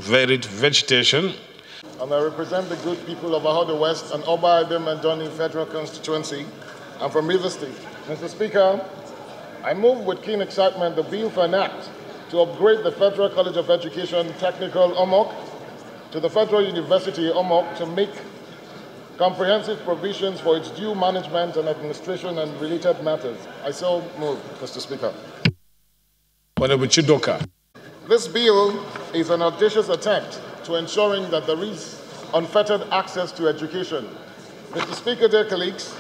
varied vegetation. And I represent the good people of Ahodo West and Oba-Ibim-Andoni Federal Constituency. I'm from River State. Mr. Speaker, I move with keen excitement the bill for an act to upgrade the Federal College of Education Technical Omoku to the Federal University Omoku to make comprehensive provisions for its due management and administration and related matters. I so move, Mr. Speaker. Honorable Chidoka. This bill is an audacious attempt to ensuring that there is unfettered access to education. Mr. Speaker, dear colleagues,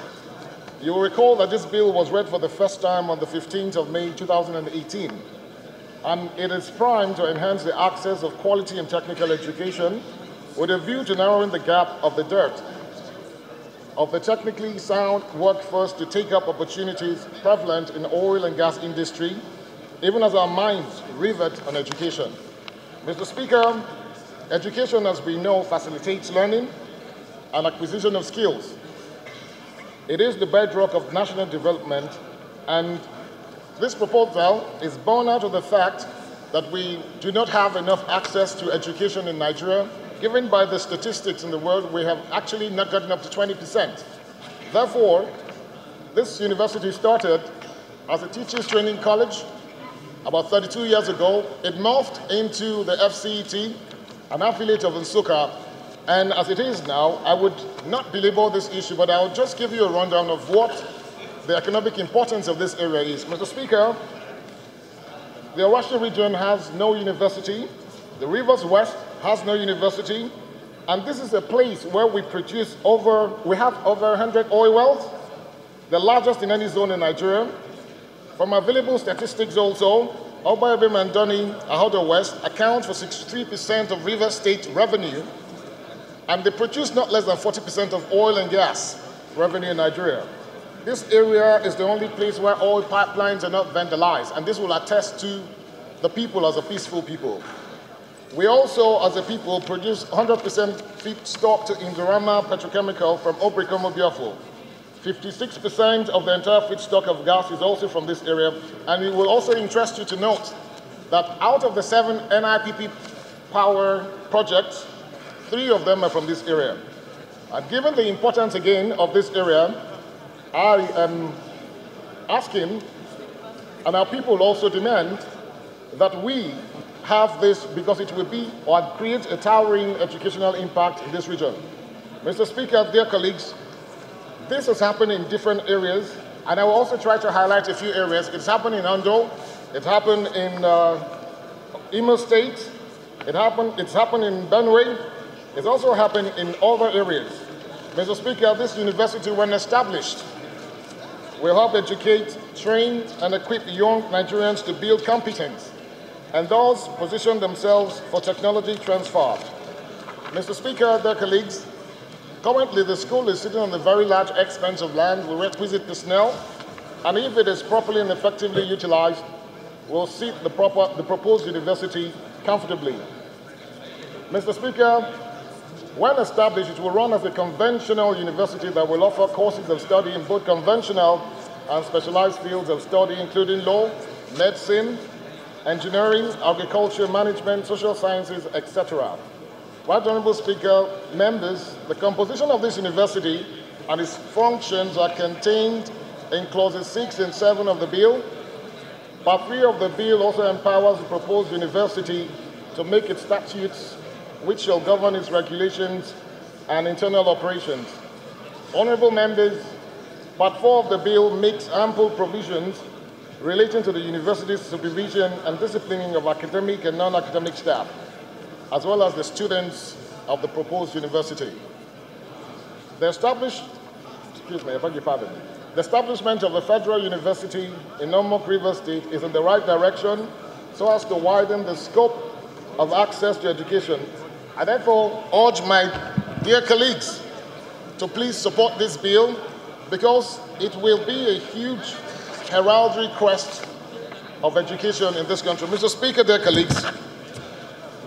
you will recall that this bill was read for the first time on the 15th of May 2018, and it is primed to enhance the access of quality and technical education with a view to narrowing the gap of the dearth of the technically sound workforce to take up opportunities prevalent in oil and gas industry, even as our minds rivet on education. Mr. Speaker, education, as we know, facilitates learning and acquisition of skills. It is the bedrock of national development, and this proposal is born out of the fact that we do not have enough access to education in Nigeria. Given by the statistics in the world, we have actually not gotten up to 20%. Therefore, this university started as a teachers training college about 32 years ago. It morphed into the FCET, an affiliate of Nsukka, and as it is now, I would not belabor this issue, but I'll just give you a rundown of what the economic importance of this area is. Mr. Speaker, the Awashi region has no university. The Rivers West has no university, and this is a place where we have over 100 oil wells, the largest in any zone in Nigeria. From available statistics also, Oba-Ibim-Andoni, Ahodo West, account for 63% of River State revenue, and they produce not less than 40% of oil and gas revenue in Nigeria. This area is the only place where oil pipelines are not vandalized, and this will attest to the people as a peaceful people. We also, as a people, produce 100% feedstock to Indorama Petrochemical from Obrikomo Biafo. 56% of the entire feedstock of gas is also from this area, and it will also interest you to note that out of the 7 NIPP power projects, 3 of them are from this area. And given the importance again of this area, I am asking, and our people also demand, that we have this because it will be or create a towering educational impact in this region. Mr. Speaker, dear colleagues, this has happened in different areas, and I will also try to highlight a few areas. It's happened in Ondo, it happened in Imo State, it's happened in Benue, it's also happened in other areas. Mr. Speaker, this university, when established, will help educate, train, and equip young Nigerians to build competence and thus position themselves for technology transfer. Mr. Speaker, dear colleagues, currently the school is sitting on a very large expanse of land with requisite personnel, and if it is properly and effectively utilized, will seat the proposed university comfortably. Mr. Speaker, when established, it will run as a conventional university that will offer courses of study in both conventional and specialized fields of study, including law, medicine, engineering, agriculture, management, social sciences, etc. Right Honorable Speaker, members, the composition of this university and its functions are contained in clauses 6 and 7 of the bill. Part 3 of the bill also empowers the proposed university to make its statutes which shall govern its regulations and internal operations. Honorable members, Part 4 of the bill makes ample provisions relating to the university's supervision and disciplining of academic and non-academic staff, as well as the students of the proposed university. The establishment of a federal university in Omoku River State is in the right direction so as to widen the scope of access to education. I therefore urge my dear colleagues to please support this bill because it will be a huge heraldry quest of education in this country. Mr. Speaker, dear colleagues,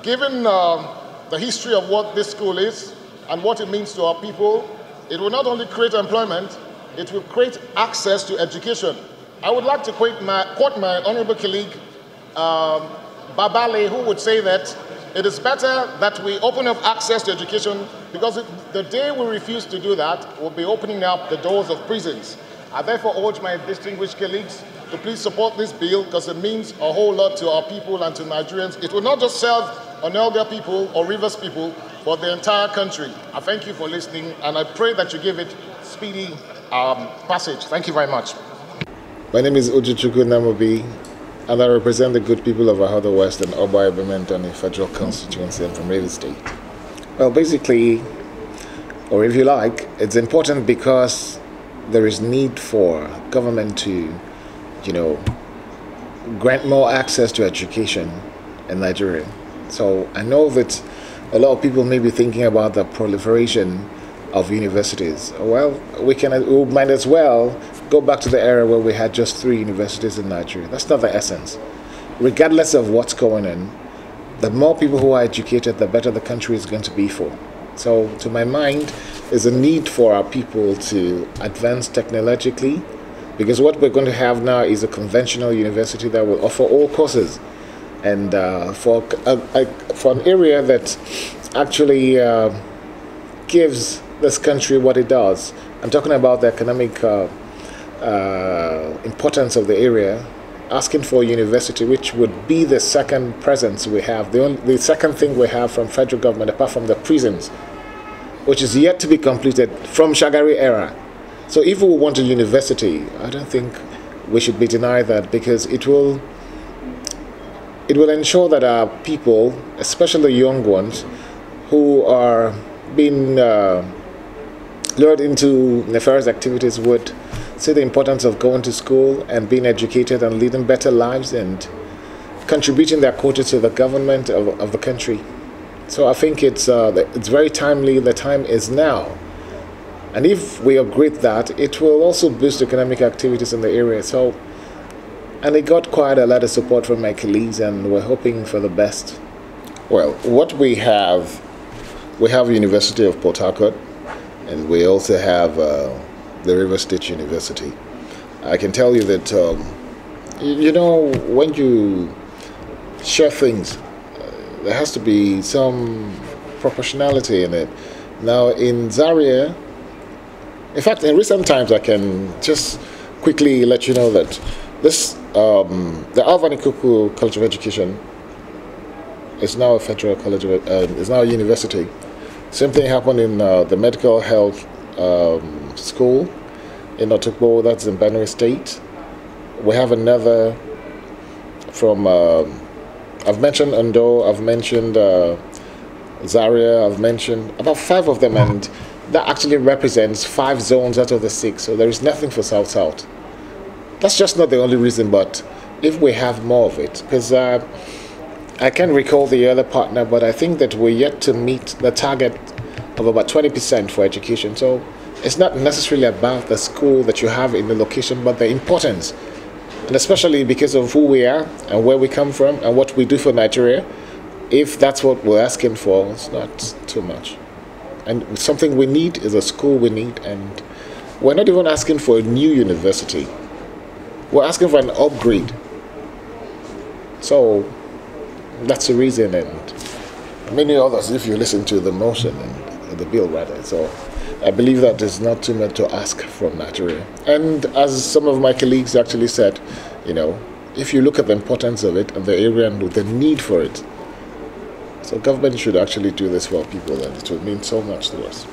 given the history of what this school is and what it means to our people, it will not only create employment, it will create access to education. I would like to quote my honorable colleague, Babale, who would say that It is better that we open up access to education, because the day we refuse to do that, we'll be opening up the doors of prisons. I therefore urge my distinguished colleagues to please support this bill, because it means a whole lot to our people and to Nigerians. It will not just serve Onelga people or Rivers people, but the entire country. I thank you for listening, and I pray that you give it speedy passage. Thank you very much. My name is Uchechuku Nnam-Obi, and I represent the good people of Ahado West and Oba Ebementani Federal Constituency and from Rivers State. Well, basically, or if you like, it's important because there is need for government to, grant more access to education in Nigeria. So I know that a lot of people may be thinking about the proliferation of universities. Well, we might as well go back to the era where we had just 3 universities in Nigeria. That's not the essence. Regardless of what's going on, the more people who are educated, the better the country is going to be for. So, to my mind, there's a need for our people to advance technologically, because what we're going to have now is a conventional university that will offer all courses. And for an area that actually gives this country what it does, I'm talking about the economic importance of the area, asking for a university which would be the second presence we have, the second thing we have from federal government apart from the prisons, which is yet to be completed from Shagari era. So if we want a university, I don't think we should be denied that, because it will ensure that our people, especially the young ones who are being lured into nefarious activities, would see the importance of going to school and being educated and leading better lives and contributing their quota to the government of the country. So I think it's very timely. The time is now. And if we upgrade that, it will also boost economic activities in the area. And it got quite a lot of support from my colleagues, and we're hoping for the best. Well, what we have University of Port Harcourt, and we also have the River State University. I can tell you that, when you share things, there has to be some proportionality in it. Now, in Zaria, in fact, in recent times, I can just quickly let you know that the Uchechuku College of Education is now a federal college, is now a university. Same thing happened in the medical health school in Omoku, that's in Benue State. We have another from, I've mentioned Ondo, I've mentioned Zaria, I've mentioned about 5 of them, and that actually represents 5 zones out of the 6, so there is nothing for South-South. That's just not the only reason, but if we have more of it, because I can't recall the other partner, but I think that we're yet to meet the target of about 20% for education. So it's not necessarily about the school that you have in the location, but the importance. And especially because of who we are and where we come from and what we do for Nigeria, if that's what we're asking for, it's not too much. And something we need is a school we need, and we're not even asking for a new university. We're asking for an upgrade. So that's the reason, and many others if you listen to the motion and the bill rather. So I believe that there's not too much to ask from Nigeria. And as some of my colleagues actually said, if you look at the importance of it and the area and the need for it, so government should actually do this for people, and it will mean so much to us.